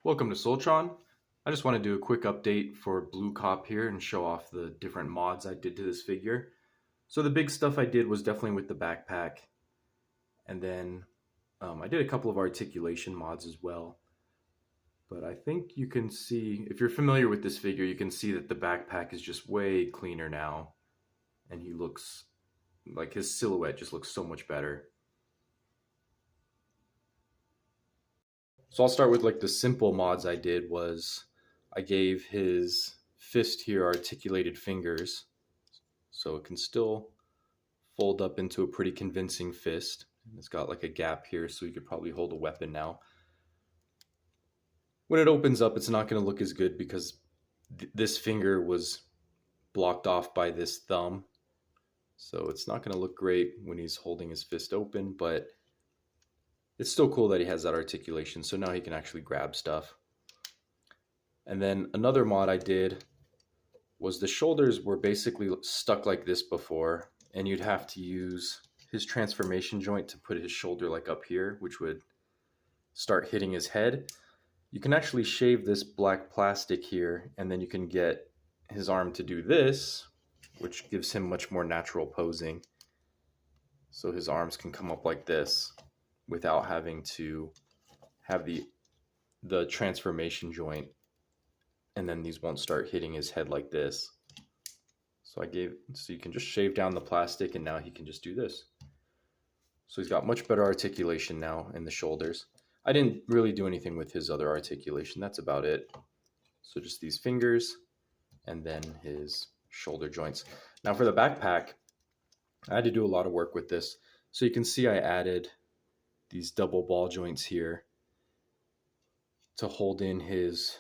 Welcome to Soltron. I just want to do a quick update for Bluecop here and show off the different mods I did to this figure. So the big stuff I did was definitely with the backpack, and then I did a couple of articulation mods as well. But I think you can see, if you're familiar with this figure, you can see that the backpack is just way cleaner now, and he looks like his silhouette just looks so much better. So I'll start with like the simple mods I did was I gave his fist here articulated fingers, so it can still fold up into a pretty convincing fist. It's got like a gap here, so you could probably hold a weapon now. When it opens up, it's not going to look as good because this finger was blocked off by this thumb. So it's not going to look great when he's holding his fist open, but it's still cool that he has that articulation. So now he can actually grab stuff. And then another mod I did was the shoulders were basically stuck like this before, and you'd have to use his transformation joint to put his shoulder like up here, which would start hitting his head. You can actually shave this black plastic here, and then you can get his arm to do this, which gives him much more natural posing. So his arms can come up like this without having to have the transformation joint, and then these won't start hitting his head like this. So you can just shave down the plastic, and now he can just do this. So he's got much better articulation now in the shoulders. I didn't really do anything with his other articulation. That's about it. So just these fingers and then his shoulder joints. Now for the backpack, I had to do a lot of work with this. So you can see I added these double ball joints here to hold in his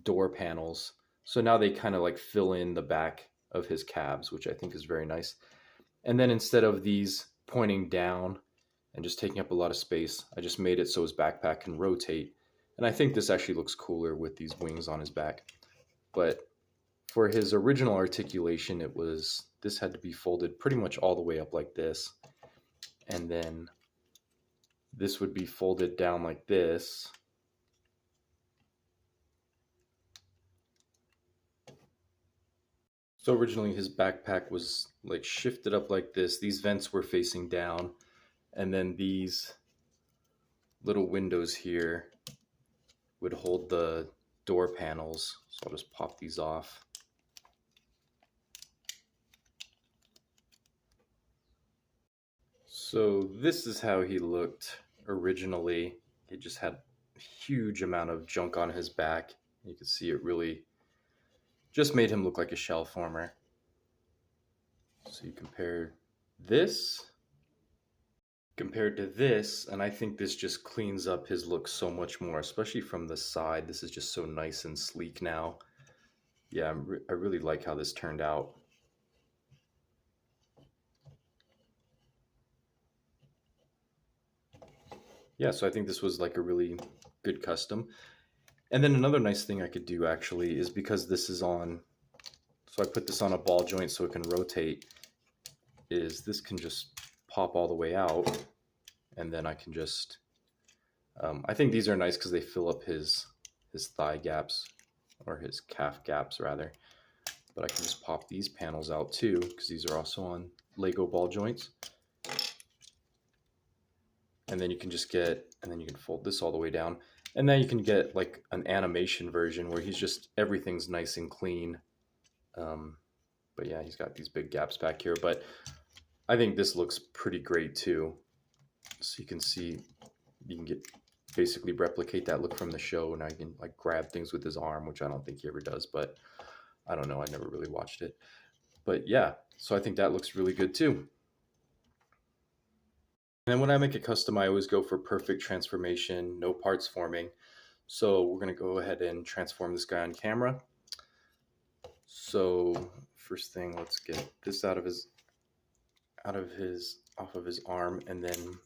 door panels. So now they kind of like fill in the back of his cabs, which I think is very nice. And then instead of these pointing down and just taking up a lot of space, I just made it so his backpack can rotate. And I think this actually looks cooler with these wings on his back. But for his original articulation, this had to be folded pretty much all the way up like this. And then this would be folded down like this. So originally his backpack was like shifted up like this. These vents were facing down, and then these little windows here would hold the door panels. So I'll just pop these off. So this is how he looked originally. He just had a huge amount of junk on his back. You can see it really just made him look like a shell former. So you compare this compared to this, and I think this just cleans up his look so much more, especially from the side. This is just so nice and sleek now. Yeah, I really like how this turned out. Yeah, so I think this was like a really good custom. And then another nice thing I could do actually is because this is on, so I put this on a ball joint so it can rotate, is this can just pop all the way out, and then I can just, I think these are nice because they fill up his thigh gaps, or his calf gaps rather. But I can just pop these panels out too, because these are also on Lego ball joints. And then you can just get, and then you can fold this all the way down. And then you can get like an animation version where he's just, everything's nice and clean. But yeah, he's got these big gaps back here. But I think this looks pretty great too. So you can see, you can basically replicate that look from the show. Now you can like grab things with his arm, which I don't think he ever does, but I don't know. I never really watched it. But yeah, so I think that looks really good too. And then when I make a custom, I always go for perfect transformation, no parts forming. So we're going to go ahead and transform this guy on camera. So first thing, let's get this off of his arm, and then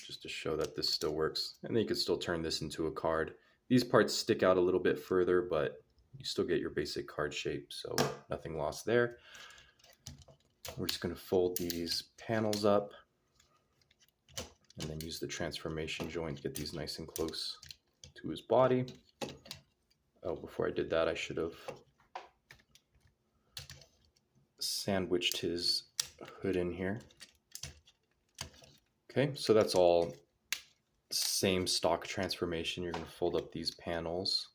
just to show that this still works. And then you could still turn this into a card. These parts stick out a little bit further, but you still get your basic card shape, so nothing lost there. We're just going to fold these panels up. and then use the transformation joint to get these nice and close to his body. Oh, before I did that, I should have sandwiched his hood in here. Okay, so that's all same stock transformation. You're going to fold up these panels,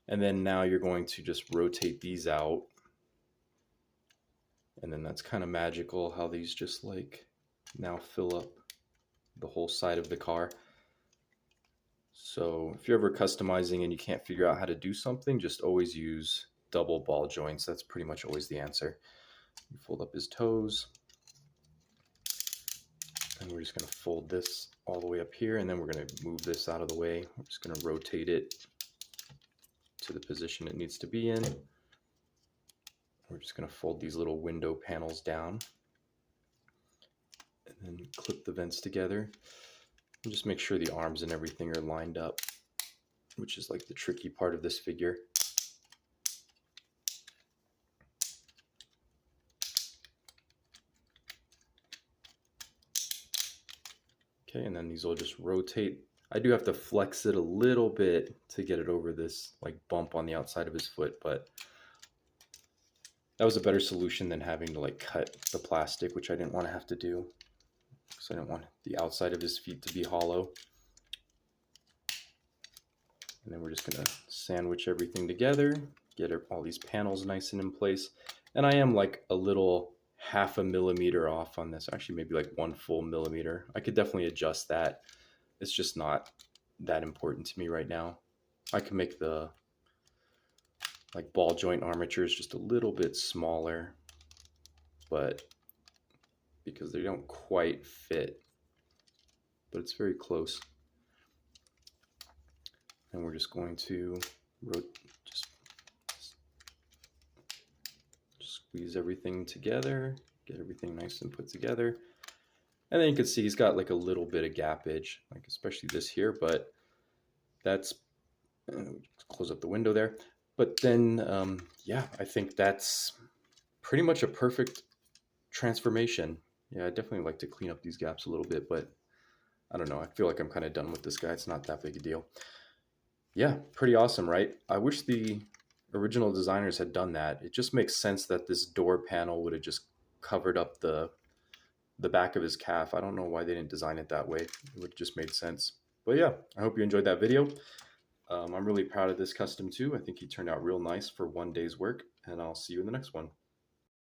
and then now you're going to just rotate these out, and then that's kind of magical how these just like now fill up the whole side of the car. So if you're ever customizing and you can't figure out how to do something, just always use double ball joints. That's pretty much always the answer. You fold up his toes, and we're just going to fold this all the way up here, and then we're going to move this out of the way. We're just going to rotate it to the position it needs to be in. We're just going to fold these little window panels down and then clip the vents together. And just make sure the arms and everything are lined up, which is like the tricky part of this figure. Okay, and then these will just rotate. I do have to flex it a little bit to get it over this like bump on the outside of his foot, but that was a better solution than having to like cut the plastic, which I didn't want to have to do, because I didn't want the outside of his feet to be hollow. And then we're just going to sandwich everything together, get all these panels nice and in place. And I am like a little half a millimeter off on this, actually maybe like 1 full millimeter. I could definitely adjust that. It's just not that important to me right now. I can make the like ball joint armatures just a little bit smaller, but because they don't quite fit, but it's very close. And we're just going to just squeeze everything together, get everything nice and put together. And then you can see he's got like a little bit of gappage, like especially this here, but that's, close up the window there. But then, yeah, I think that's pretty much a perfect transformation. Yeah, I definitely like to clean up these gaps a little bit, but I don't know. I feel like I'm kind of done with this guy. It's not that big a deal. Yeah, pretty awesome, right? I wish the original designers had done that. It just makes sense that this door panel would have just covered up the back of his calf. I don't know why they didn't design it that way. It would have just made sense. But yeah, I hope you enjoyed that video. I'm really proud of this custom too. I think he turned out real nice for one day's work, and I'll see you in the next one.